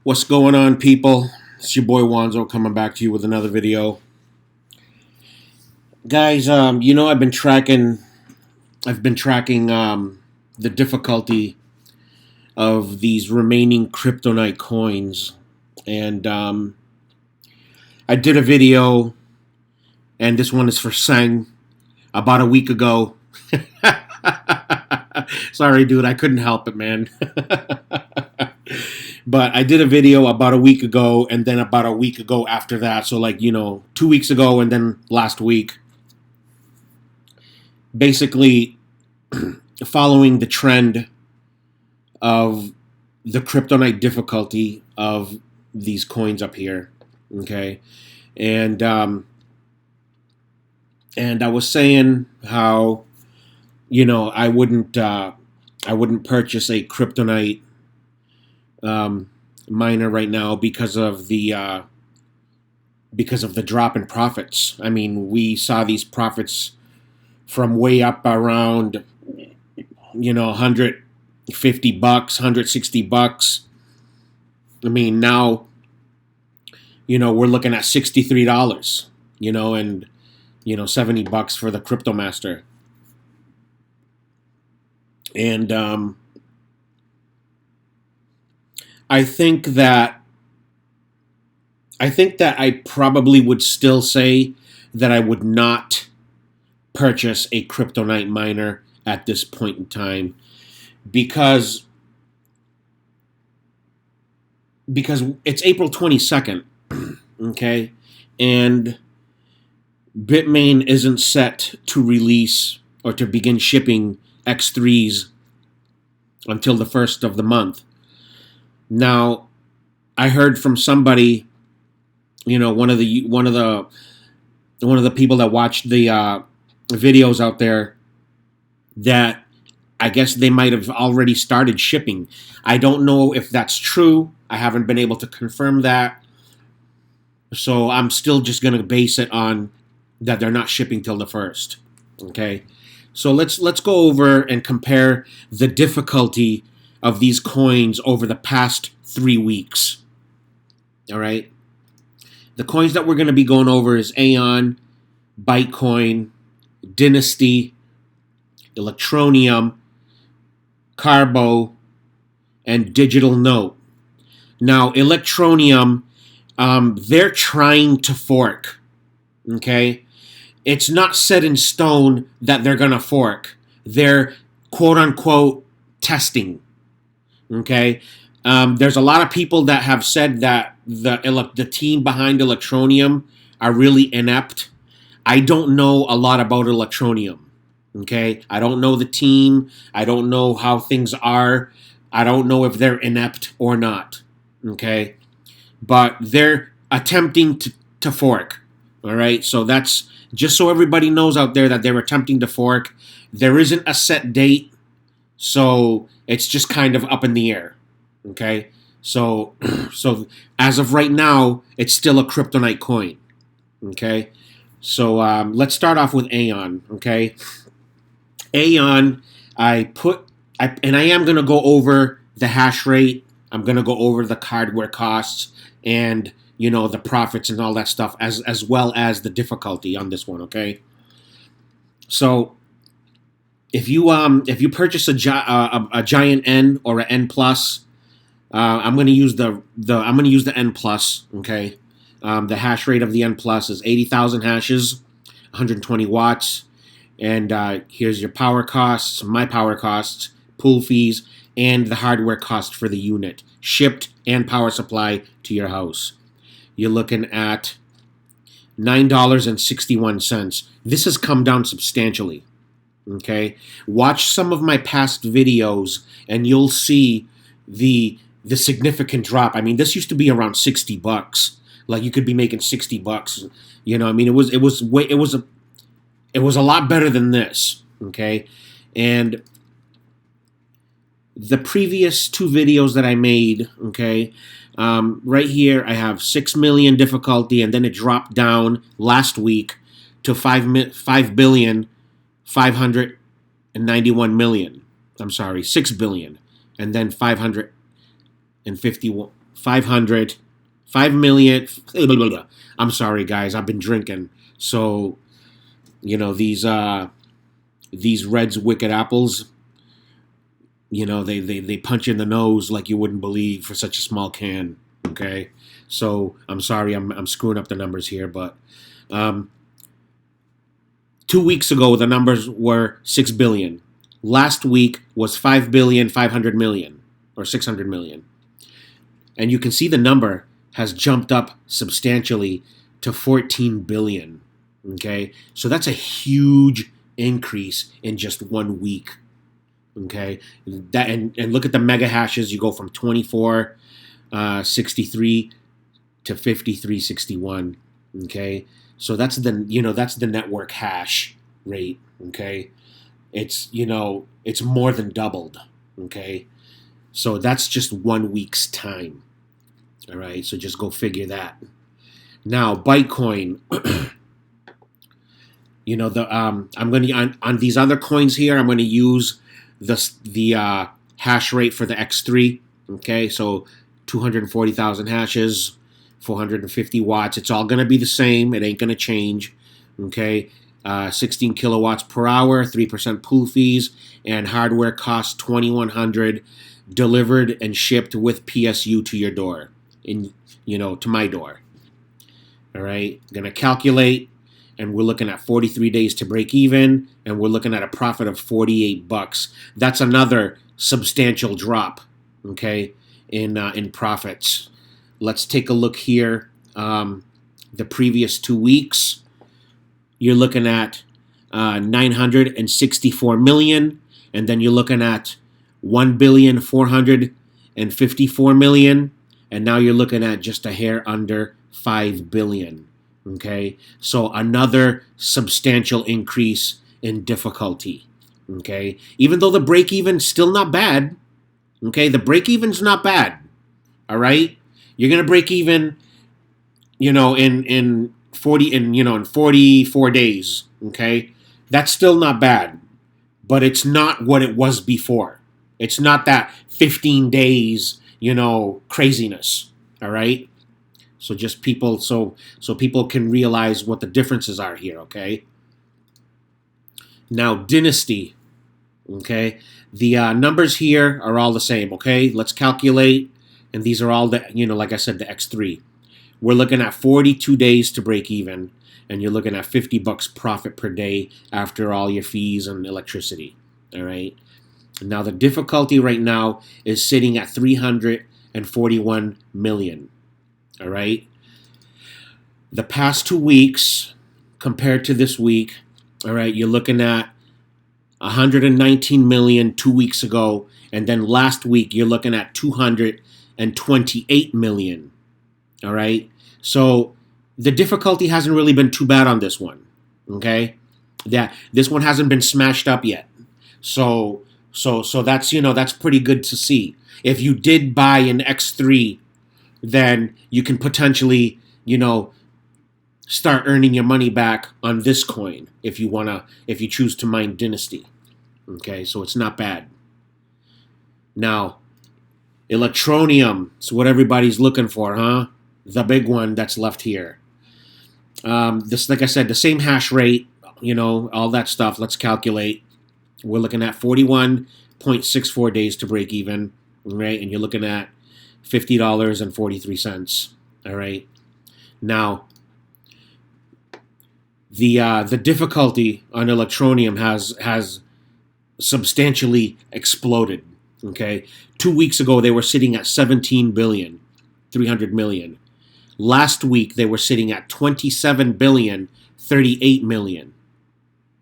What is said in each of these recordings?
What's going on, people? It's your boy Wanzo coming back to you with another video. Guys, I've been tracking the difficulty of these remaining Cryptonite coins, and I did a video, and this one is for Sang, about a week ago. Sorry, dude, I couldn't help it, man. But I did a video about a week ago, and then about a week ago after that. So 2 weeks ago, and then last week. Basically, following the trend of the Cryptonite difficulty of these coins up here. Okay. And I was saying how, I wouldn't purchase a Cryptonite miner right now because of the drop in profits. I mean, we saw these profits from way up around $150, $160. I mean, now we're looking at $63, and $70 for the Cryptomaster. And I think that I probably would still say that I would not purchase a Cryptonite miner at this point in time because it's April 22nd, okay? And Bitmain isn't set to release or to begin shipping X3s until the 1st of the month. Now, I heard from somebody, one of the people that watched the videos out there, that I guess they might have already started shipping. I don't know if that's true. I haven't been able to confirm that. So I'm still just going to base it on that they're not shipping till the 1st. Okay? So let's go over and compare the difficulty of these coins over the past 3 weeks. All right? The coins that we're going to be going over is Aion, Bytecoin, Dynasty, Electroneum, Carbo, and Digital Note. Now, Electroneum, they're trying to fork. Okay? It's not set in stone that they're going to fork. They're quote-unquote testing. Okay? There's a lot of people that have said that the team behind Electroneum are really inept. I don't know a lot about Electroneum. Okay? I don't know the team. I don't know how things are. I don't know if they're inept or not. Okay? But they're attempting to fork. All right? So that's just so everybody knows out there that they're attempting to fork. There isn't a set date. So it's just kind of up in the air. Okay? So as of right now, it's still a Cryptonite coin. Okay? So let's start off with Aion. Okay? Aion, I am going to go over the hash rate. I'm going to go over the hardware costs and, the profits and all that stuff, as well as the difficulty on this one, okay? So if you purchase a giant N or an N plus, I'm going to use the N plus, okay? The hash rate of the N plus is 80,000 hashes, 120 watts. And here's your power costs, my power costs, pool fees, and the hardware cost for the unit, shipped and power supply to your house. You're looking at $9.61. This has come down substantially. Okay? Watch some of my past videos, and you'll see the significant drop. I mean, this used to be around $60. Like, you could be making $60. I mean, it was a lot better than this, okay? And the previous 2 videos that I made, okay, right here I have 6 million difficulty, and then it dropped down last week to 5,591,000,000. I'm sorry, 6 billion, and then 551 500, 5 million. I'm sorry, guys. I've been drinking. So, these Red's Wicked Apples, they punch in the nose like you wouldn't believe for such a small can. Okay. So I'm sorry, I'm screwing up the numbers here, but 2 weeks ago the numbers were 6 billion. Last week was 5,500,000,000 or 600 million. And you can see the number has jumped up substantially to 14 billion. Okay? So that's a huge increase in just 1 week. Okay? That and look at the mega hashes. You go from 2463 to 5361. Okay? So that's the network hash rate. Okay? It's it's more than doubled. Okay? So that's just 1 week's time. All right, so just go figure that. Now, Bytecoin, I'm going to on these other coins here. I'm going to use the hash rate for the X3. Okay, so 240,000 hashes, 450 watts. It's all going to be the same. It ain't going to change. Okay, 16 kilowatts per hour, 3% pool fees, and hardware costs $2,100, delivered and shipped with PSU to your door. To my door. All right, gonna calculate, and we're looking at 43 days to break even, and we're looking at a profit of $48. That's another substantial drop, okay, in profits. Let's take a look here. The previous 2 weeks, you're looking at 964 million, and then you're looking at 1,454,000,000. And now you're looking at just a hair under 5 billion. Okay, so another substantial increase in difficulty. Okay, even though the break even's still not bad. Okay, the break even's not bad. All right, you're gonna break even, in 44 days. Okay, that's still not bad, but it's not what it was before. It's not that 15 days. Craziness. All right. So just people, so people can realize what the differences are here. Okay. Now, Dynasty. Okay. The numbers here are all the same. Okay. Let's calculate. And these are all the, like I said, the X3. We're looking at 42 days to break even. And you're looking at $50 profit per day after all your fees and electricity. All right. Now, the difficulty right now is sitting at 341 million. All right. The past 2 weeks compared to this week, all right, you're looking at 119 million 2 weeks ago. And then last week, you're looking at 228 million. All right. So the difficulty hasn't really been too bad on this one. Okay. This one hasn't been smashed up yet. So that's that's pretty good to see. If you did buy an X3, then you can potentially start earning your money back on this coin if you choose to mine Dynasty. Okay, so it's not bad. Now, Electroneum is what everybody's looking for, huh? The big one that's left here. This, like I said, the same hash rate, all that stuff. Let's calculate. We're looking at 41.64 days to break even, right? And you're looking at $50.43. All right. Now, the difficulty on Electroneum has substantially exploded. Okay. 2 weeks ago they were sitting at 17 billion, 300 million. Last week they were sitting at 27 billion, 38 million.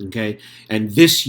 Okay, and this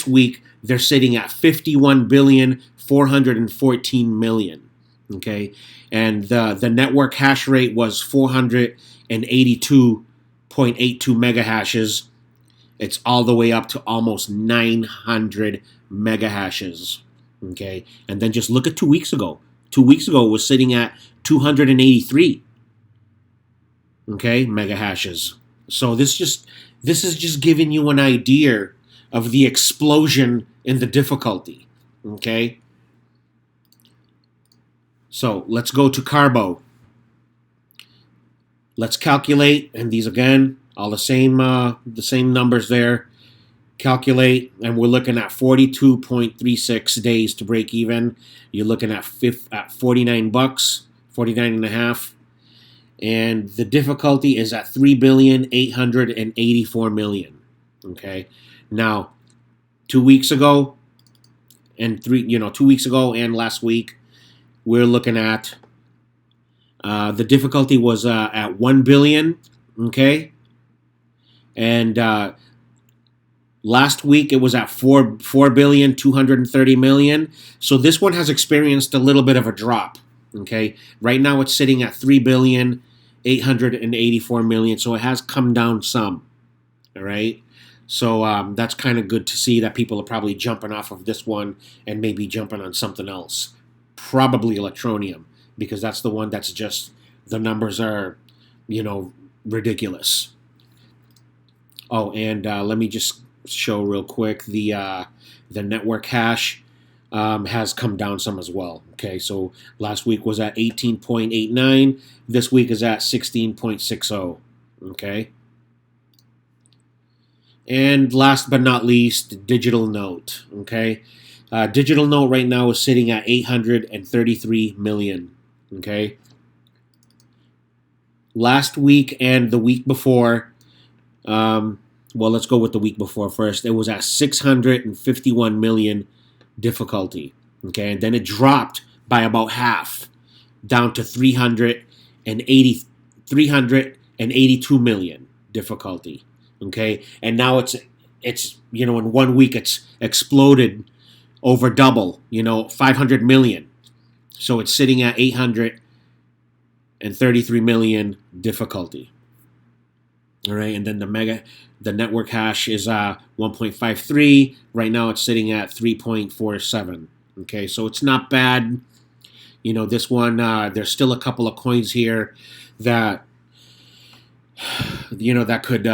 week they're sitting at 51 billion, 414 million. Okay, and the network hash rate was 482.82 mega hashes. It's all the way up to almost 900 mega hashes. Okay, and then just look at 2 weeks ago. 2 weeks ago it was sitting at 283. Okay, mega hashes. So this is just giving you an idea of the explosion in the difficulty. Okay? So let's go to Carbo. Let's calculate, and these again, all the same numbers there. Calculate, and we're looking at 42.36 days to break even. You're looking at 49 bucks, 49 and a half. And the difficulty is at 3,884,000,000. Okay. Now, 2 weeks ago and 2 weeks ago and last week, we're looking at the difficulty was at 1 billion. Okay. And last week it was at 4,230,000,000. So this one has experienced a little bit of a drop. Okay, right now it's sitting at 3,884,000,000. So it has come down some. All right, so that's kind of good to see that people are probably jumping off of this one and maybe jumping on something else, probably Electroneum, because that's the one that's just the numbers are, ridiculous. Oh, and let me just show real quick the network hash has come down some as well. Okay, so last week was at 18.89. This week is at 16.60. Okay, and last but not least, digital note. Okay, digital note right now is sitting at 833 million. Okay, last week and the week before. Well, let's go with the week before first. It was at 651 million difficulty. Okay, and then it dropped by about half, down to 382 million difficulty. Okay, and now it's in 1 week it's exploded over double. 500 million. So it's sitting at 833 million difficulty. All right, and then the network hash is 1.53. Right now it's sitting at 3.47. Okay, so it's not bad. This one, there's still a couple of coins here that, that could,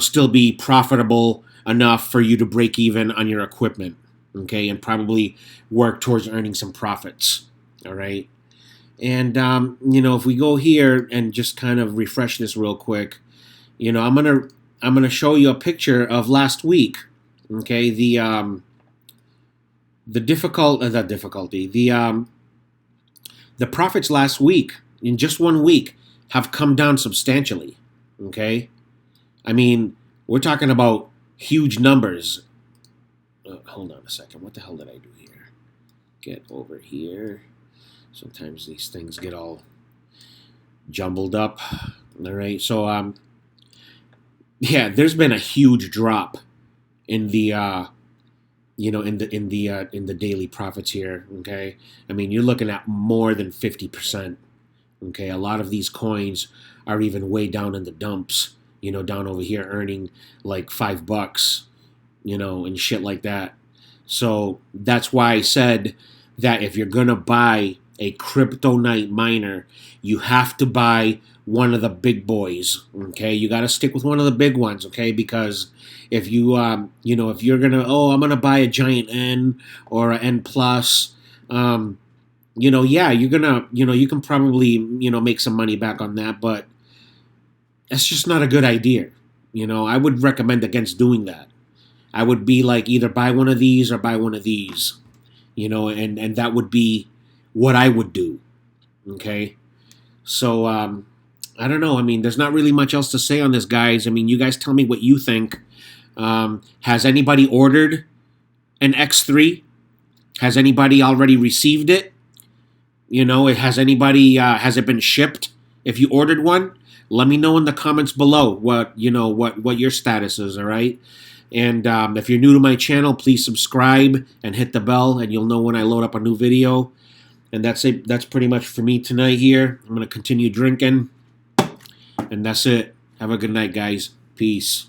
still be profitable enough for you to break even on your equipment. Okay, and probably work towards earning some profits. All right. And, if we go here and just kind of refresh this real quick, I'm gonna show you a picture of last week. Okay, the profits last week in just 1 week have come down substantially. Okay, I mean, we're talking about huge numbers. Hold on a second. What the hell did I do here? Get over here. Sometimes these things get all jumbled up. All right, so yeah, there's been a huge drop in the in the daily profits here. Okay, I mean, you're looking at more than 50%. Okay, a lot of these coins are even way down in the dumps. Down over here earning like $5, and shit like that. So that's why I said that if you're gonna buy a Cryptonight miner, you have to buy one of the big boys. Okay, you got to stick with one of the big ones. Okay, because if you if you're gonna I'm gonna buy a giant N or an N plus, yeah, you're gonna you can probably make some money back on that, but that's just not a good idea. I would recommend against doing that. I would be like either buy one of these or buy one of these. And that would be what I would do. Okay, so I don't know. I mean, there's not really much else to say on this, guys. I mean, you guys tell me what you think. Has anybody ordered an X3? Has anybody already received it? Has it been shipped? If you ordered one, let me know in the comments below what your status is. All right. And if you're new to my channel, please subscribe and hit the bell, and you'll know when I load up a new video. And that's it. That's pretty much for me tonight here. I'm going to continue drinking. And that's it. Have a good night, guys. Peace.